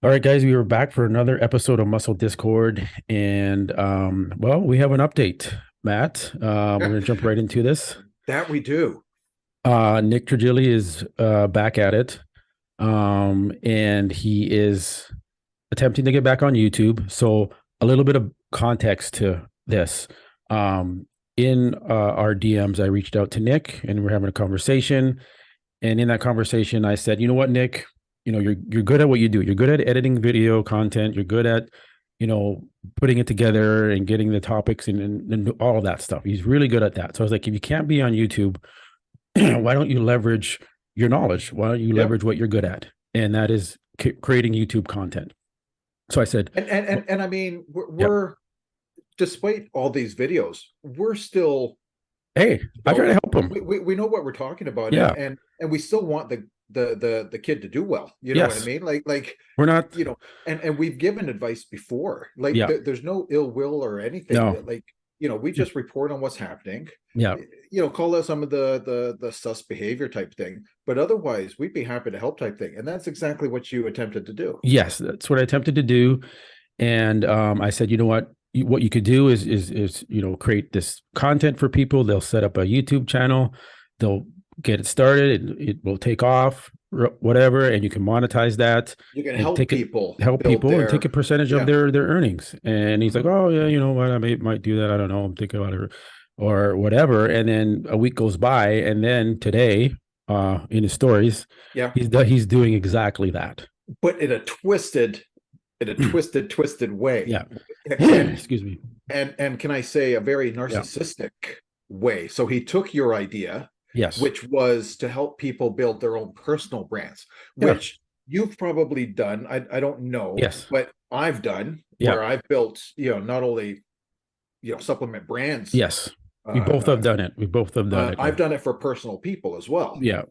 All right, guys, we were back for another episode of Muscle Discord, and well, we have an update, Matt. We're gonna jump right into this. That we do. Nick Trigili is back at it, and he is attempting to get back on YouTube. So a little bit of context to this. In our DMs, I reached out to Nick, and we're having a conversation. And in that conversation, I said, "You know what, Nick? You're good at what you do. You're good at editing video content. You're good at, putting it together and getting the topics and all of that stuff. He's really good at that." So I was like, if you can't be on YouTube, why don't you leverage your knowledge? Why don't you Yep. leverage what you're good at? And that is creating YouTube content. So I said, And I mean, "Yep, we're despite all these videos, we're still, hey, I try to help him. we know what we're talking about, Yeah, and we still want the kid to do well. You know what I yes, mean? Like we're not. and we've given advice before. Like Yeah, there's no ill will or anything. no, Like we just report on what's happening. yeah, Call out some of the sus behavior type thing, but otherwise we'd be happy to help type thing, and that's exactly what you attempted to do. yes, that's what I attempted to do. And I said, you know what? What you could do is create this content for people. They'll set up a YouTube channel. They'll get it started. It will take off, whatever, and you can monetize that You can and help people help build people and take a their, percentage of yeah. their earnings. And he's like, Mhm. oh yeah, you know what? I might do that. I don't know. I'm thinking about it or whatever. And then a week goes by, and then today, in his stories, Yeah, he's doing exactly that. but in a twisted way. Yeah. and Excuse me. and can I say a very Yeah. narcissistic way. So he took your idea, Yes. which was to help people build their own personal brands, Yeah. which you've probably done. I don't know, Yes. but I've done, Yeah. where I've built, not only supplement brands. Yes. uh, We both have uh, done it. We both have done it. I've done it for personal people as well. Yeah.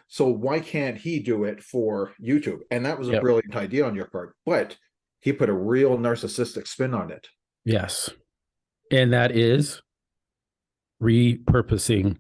So why can't he do it for YouTube? And that was a Yep. brilliant idea on your part, but he put a real narcissistic spin on it. Yes. And that is repurposing.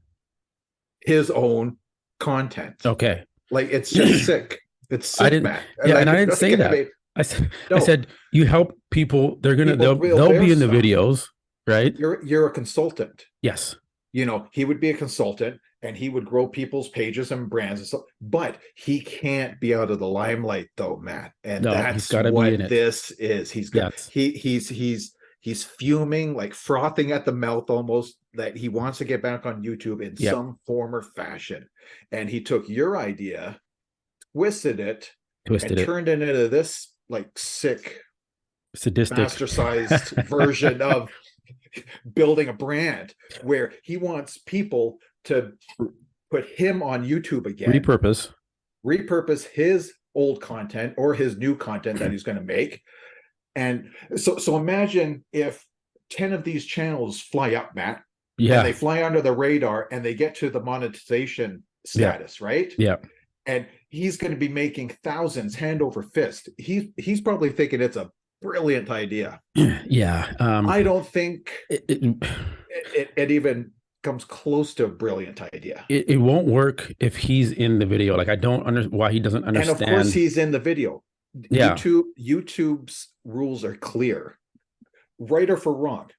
His own content. Okay. Like, it's just sick. It's I sick, didn't, man. yeah, Like, and I didn't say I that. mean, I no, said you help people, people build they'll their be in the stuff. videos, right? You're a consultant. Yes. He would be a consultant, and he would grow people's pages and brands and stuff, but he can't be out of the limelight though, Matt. And No, he's that's got to be in what it. this is. He's got Yes. he's fuming, like frothing at the mouth almost, that he wants to get back on YouTube in Yep. some form or fashion. And he took your idea, twisted it, Twisted and it. turned it into this like sick Sadistic. bastardized version of building a brand, where he wants people to put him on YouTube again, Repurpose. repurpose his old content or his new content that he's going to make. And so imagine if 10 of these channels fly up, Matt, and they Yeah. fly under the radar and they get to the monetization Yeah. status, right? Yeah. And he's going to be making thousands hand over fist. He's probably thinking it's a brilliant idea. Yeah. I don't think It, it, it even comes close to a brilliant idea. it won't work if he's in the video. Like, I don't understand why he doesn't And of course, understand. he's in the video. Yeah. YouTube's rules are clear, right or for wrong.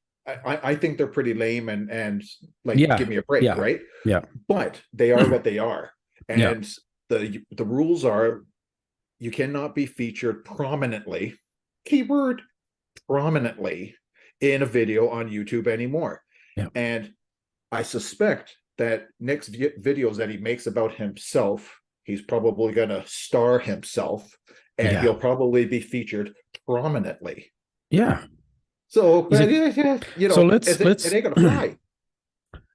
I think they're pretty lame, and like, Yeah. give me a break, Yeah. right? Yeah. But they are what they are. Yeah. And the rules are, you cannot be featured prominently, keyword prominently, in a video on YouTube anymore. Yeah. And I suspect that Nick's videos that he makes about himself, he's probably going to star himself, and Yeah. he'll probably be featured prominently. Yeah. So, He's a- So it ain't going to fly.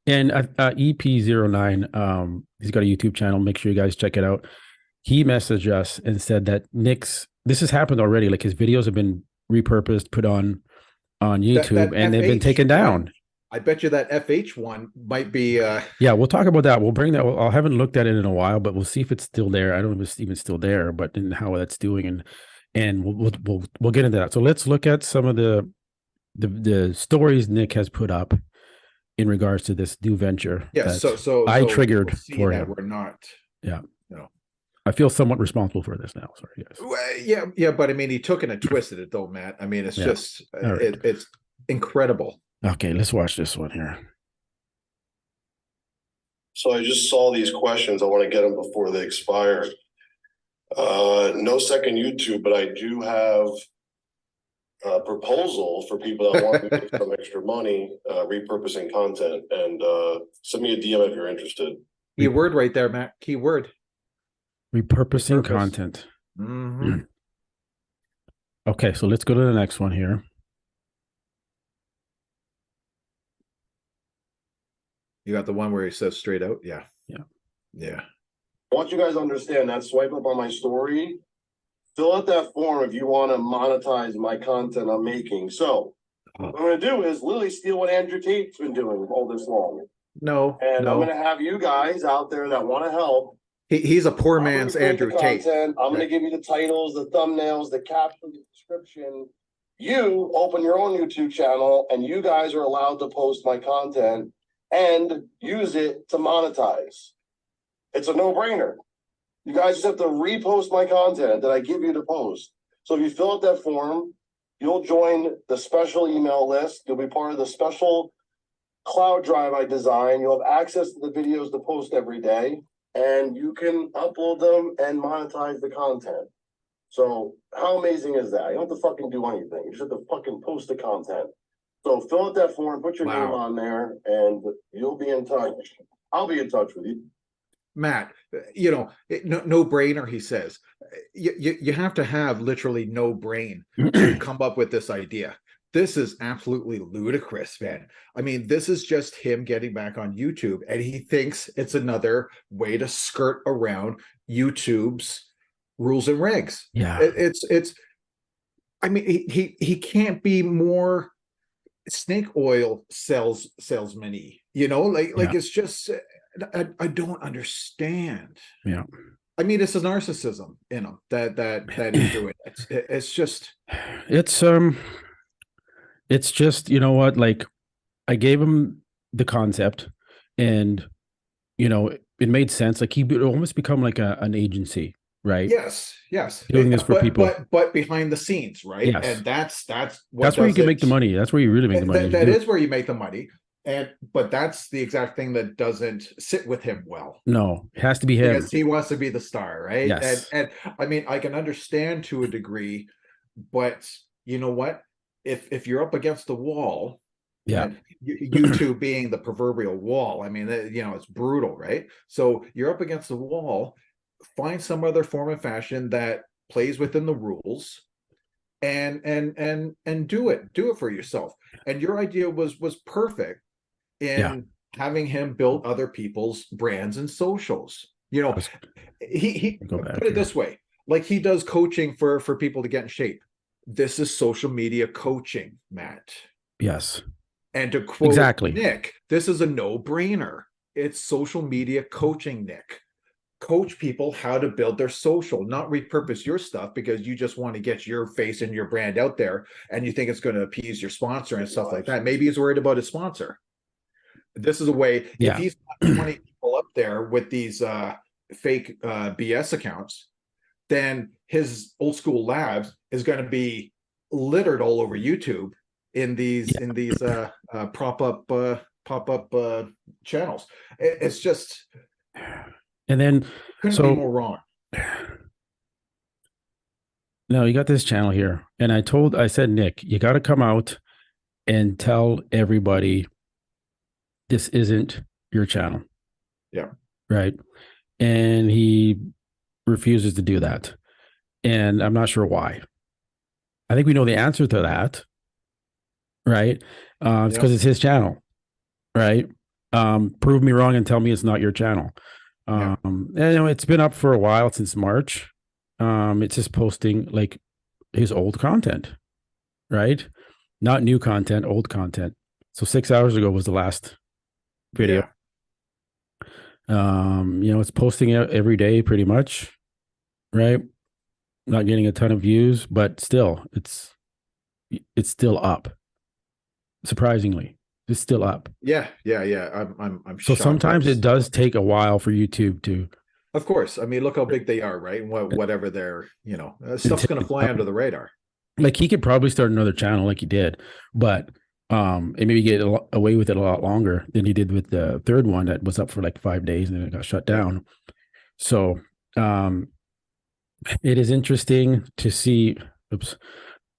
And EP09, he's got a YouTube channel. Make sure you guys check it out. He messaged us and said that this has happened already. Like, his videos have been repurposed, put on YouTube, That and they've been FH taken one, down. I bet you that FH one might be. Yeah, we'll talk about that. We'll bring that. I haven't looked at it in a while, but we'll see if it's still there. I don't know if it's even still there, but and how that's doing, and we'll get into that. So let's look at some of the stories Nick has put up in regards to this new venture. Yeah, so I triggered we'll see for that him. we're not. Yeah. You know, I feel somewhat responsible for this now. Sorry, guys. Well, yeah, but I mean, he took it and twisted it, though, Matt. I mean, it's just right. it's incredible. Okay, let's watch this one here. So I just saw these questions. I want to get them before they expire. No second YouTube, but I do have a proposal for people that want to make some extra money repurposing content, and send me a DM if you're interested. Keyword right there, Matt. Keyword. Repurposing content. Mm-hmm. Okay, so let's go to the next one here. You got the one where he says straight out? Yeah. I want you guys to understand that swipe up on my story, fill out that form if you want to monetize my content I'm making. So what I'm going to do is literally steal what Andrew Tate's been doing all this long. And I'm going to have you guys out there that want to help. He's a poor man's Andrew Tate. I'm going to give you the titles, the thumbnails, the caption, the description. You open your own YouTube channel, and you guys are allowed to post my content and use it to monetize. It's a no-brainer. You guys just have to repost my content that I give you to post. So if you fill out that form, you'll join the special email list. You'll be part of the special cloud drive I design. You'll have access to the videos to post every day, and you can upload them and monetize the content. So how amazing is that? You don't have to fucking do anything. You just have to fucking post the content. So fill out that form, put your name on there, and you'll be in touch. I'll be in touch with you. Matt, no brainer, he says. You have to have literally no brain to come up with this idea. This is absolutely ludicrous, man. I mean, this is just him getting back on YouTube, and he thinks it's another way to skirt around YouTube's rules and regs. Yeah. It's I mean, he can't be more snake oil salesman-y, it's just I don't understand. Yeah. I mean, it's a narcissism in him that he's doing. It's just you know what, like, I gave him the concept, and it made sense. Like, he would almost become like an agency, right? Yes. Doing this for people, but behind the scenes, right? Yes. And that's where you can make the money. That's where you really make the money. That is where you make the money. But that's the exact thing that doesn't sit with him well. No, it has to be him, because he wants to be the star, right? Yes. And I mean, I can understand to a degree, but you know what? If you're up against the wall, YouTube being the proverbial wall, I mean, it's brutal, right? So you're up against the wall. Find some other form and fashion that plays within the rules, and do it for yourself. And your idea was perfect in having him build other people's brands and socials. He put it this way, like he does coaching for people to get in shape. This is social media coaching, Matt. Yes. And to quote exactly Nick, this is a no-brainer. It's social media coaching, Nick. Coach people how to build their social, not repurpose your stuff because you just want to get your face and your brand out there and you think it's going to appease your sponsor and stuff like that. Maybe he's worried about his sponsor. This is a way, if he's got 20 people up there with these fake BS accounts, then his old school labs is going to be littered all over YouTube in these pop-up channels. It's just, and then couldn't be more wrong. No, you got this channel here, and I said, Nick, you got to come out and tell everybody this isn't your channel. Yeah. Right. And he refuses to do that. And I'm not sure why. I think we know the answer to that. Right. It's because it's his channel. Right. Prove me wrong and tell me it's not your channel. And it's been up for a while, since March. It's just posting like his old content. Right. Not new content, old content. So 6 hours ago was the last video. It's posting it every day pretty much, right? Not getting a ton of views, but still it's still up. Surprisingly, it's still up. I'm so sometimes it does take a while for YouTube to Of course. I mean, look how big they are, right? And whatever they're, stuff's going to fly under the radar. Like he could probably start another channel like he did, but and maybe get away with it a lot longer than he did with the third one that was up for like 5 days and then it got shut down. So it is interesting to see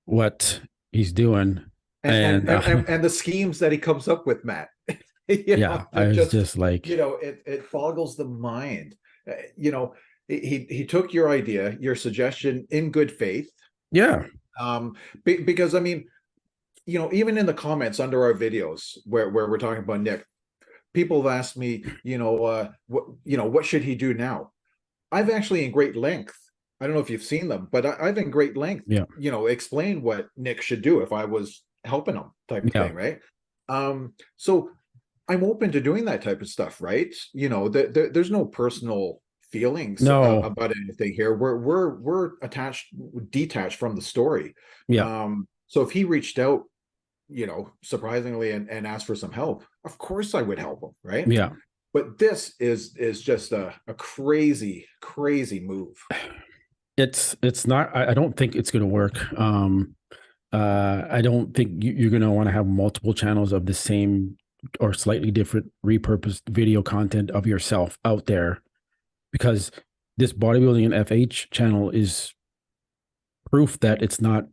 what he's doing and the schemes that he comes up with, Matt. I was just like, it boggles the mind. He took your idea, your suggestion in good faith. Yeah. Because I mean, even in the comments under our videos where we're talking about Nick, people have asked me, what should he do now? I've actually in great length, I don't know if you've seen them, but I've in great length, explained what Nick should do if I was helping him type of thing, right? So I'm open to doing that type of stuff, right? There's no personal feelings about anything here. We're detached from the story. So if he reached out, surprisingly and asked for some help, of course I would help him, right? Yeah. But this is just a crazy move. It's not, I don't think it's going to work. I don't think you're going to want to have multiple channels of the same or slightly different repurposed video content of yourself out there, because this bodybuilding and FH channel is proof that it's not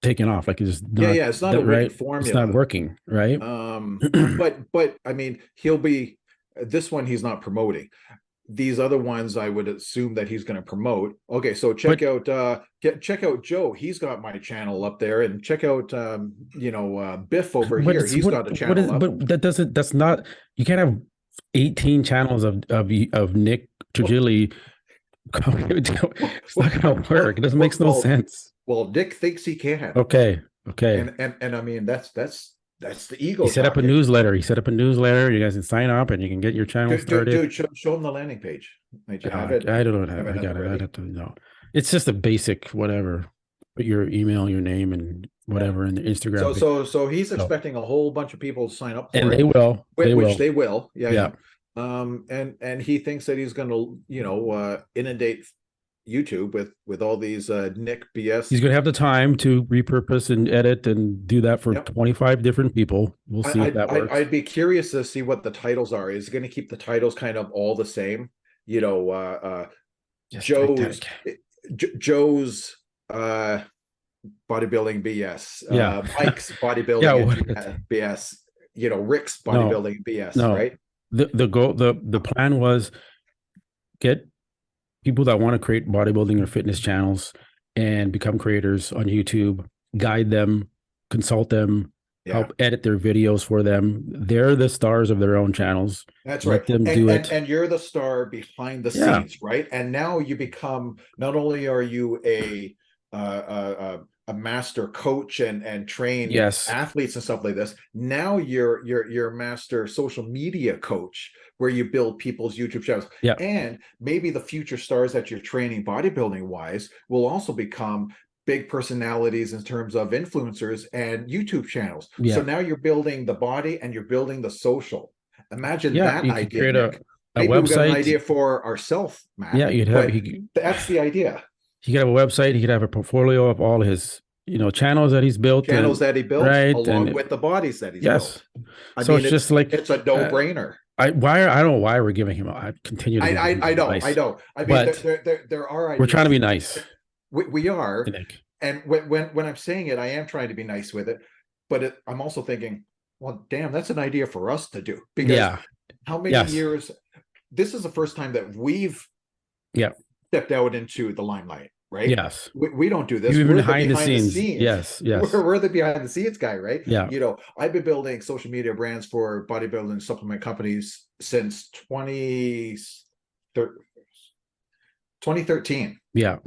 taking off. Like it's not, it's not a right formula. It's not working, right? But I mean, this one he's not promoting. These other ones I would assume that he's going to promote. Okay, so check out Joe. He's got my channel up there, and check out Biff over here. He's got a channel up. But that's not, you can't have 18 channels of Nick Trigili. It's not going to work. It doesn't make no sense. Well, Nick thinks he can. Okay. And I mean that's the ego. He set up a newsletter. You guys can sign up and you can get your channel started. Dude, show him the landing page. I don't know. I got it. I have to know. It's just a basic whatever. Put your email, your name, and whatever in the Instagram. So he's expecting a whole bunch of people to sign up for and it. They will. They will. Yeah. And he thinks that he's going to inundate YouTube with all these Nick BS. He's going to have the time to repurpose and edit and do that for 25 different people. We'll see if that works. I'd be curious to see what the titles are. Is he going to keep the titles kind of all the same? Joe's bodybuilding BS. Mike's bodybuilding BS. Rick's bodybuilding BS. Right. The plan was get people that want to create bodybuilding or fitness channels and become creators on YouTube, guide them, consult them, help edit their videos for them. They're the stars of their own channels. That's Let right. them do it. And you're the star behind the scenes, right? And now you become, not only are you a master coach and train athletes and stuff like this. Now you're a master social media coach where you build people's YouTube channels. Yeah. And maybe the future stars that you're training bodybuilding wise will also become big personalities in terms of influencers and YouTube channels. Yeah. So now you're building the body and you're building the social. Imagine that idea. Create a maybe website. We've got an idea for ourselves, Matt. Yeah, that's the idea. He could have a website. He could have a portfolio of all his, channels that he's built. Right, along with the bodies that he's built. So it's just like it's a no-brainer. I don't know why we're giving him. I continue to. I don't. I mean, there are. We're trying to be nice. We are. And when I'm saying it, I am trying to be nice with it. But I'm also thinking, well, damn, that's an idea for us to do. Because how many years? This is the first time that we've stepped out into the limelight, right? Yes. We don't do this. We're behind the scenes. Yes. We're the behind the scenes guy, right? Yeah. I've been building social media brands for bodybuilding supplement companies since 2013. Yeah.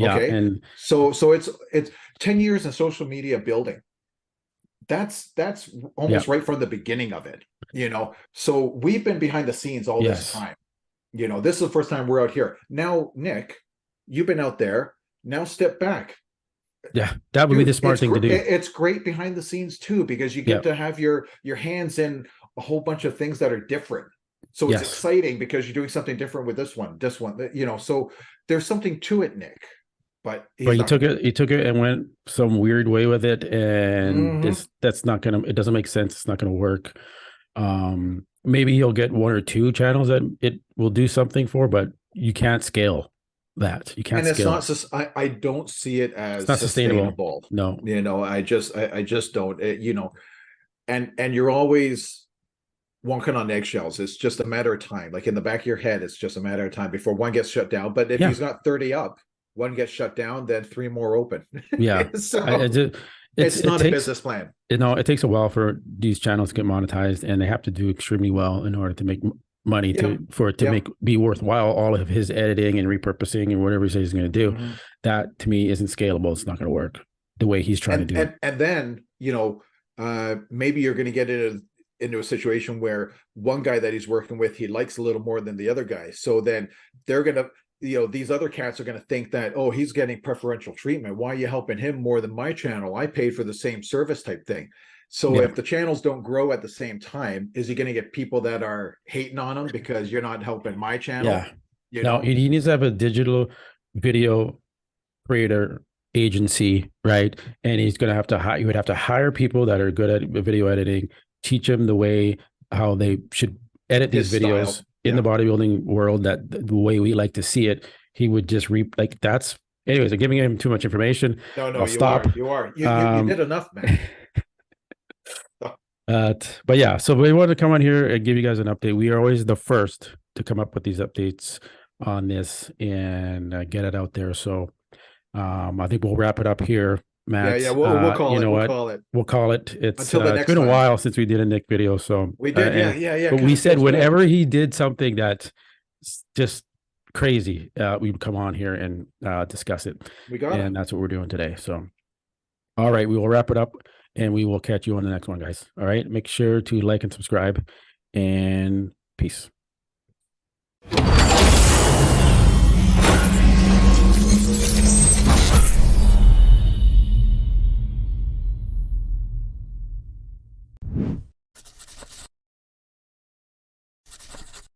Okay. And so it's 10 years in social media building. That's almost right from the beginning of it, So we've been behind the scenes all this time. This is the first time we're out here. Now, Nick, you've been out there. Now step back. Yeah, that would be the smart thing to do. It's great behind the scenes too, because you get to have your hands in a whole bunch of things that are different. So it's Yes. exciting because you're doing something different with this one, you know, so there's something to it, Nick. But But he took it and went some weird way with it, and that's not gonna. It doesn't make sense. It's not gonna work. Maybe he'll get one or two channels that it will do something for, but you can't scale that. You can't. And it's scale not. I don't see it as it's not sustainable. No. You know, I just don't. You know, and you're always walking on eggshells. It's just a matter of time. Like in the back of your head, it's just a matter of time before one gets shut down. But if he's got 30 up, one gets shut down, then 3 more open. Yeah. So it's not a business plan. You know, it takes a while for these channels to get monetized, and they have to do extremely well in order to make money for it to be worthwhile. All of his editing and repurposing and whatever he says he's going to do, that to me isn't scalable. It's not going to work the way he's trying to do it. And then, you know, maybe you're going to get into a situation where one guy that he's working with, he likes a little more than the other guy. So then they're going to, you know, these other cats are going to think that, oh, he's getting preferential treatment. Why are you helping him more than my channel? I paid for the same service type thing. So if the channels don't grow at the same time, is he going to get people that are hating on him because you're not helping my channel? Yeah. You know, he needs to have a digital video creator agency, right? And he's going to have to hire, you would have to hire people that are good at video editing, teach them the way how they should edit these videos in the bodybuilding world, that the way we like to see it. He would just like that's anyways. I'm giving him too much information. No, I'll stop. You did enough, man. But yeah, so we wanted to come on here and give you guys an update. We are always the first to come up with these updates on this and get it out there. So I think we'll wrap it up here, Matt. Yeah, we'll call it. We'll call it. It's been a while since we did a Nick video, so we did. Yeah. But we said whenever he did something that's just crazy, we would come on here and discuss it. And that's what we're doing today. So, all right, we will wrap it up, and we will catch you on the next one, guys. All right, make sure to like and subscribe, and peace.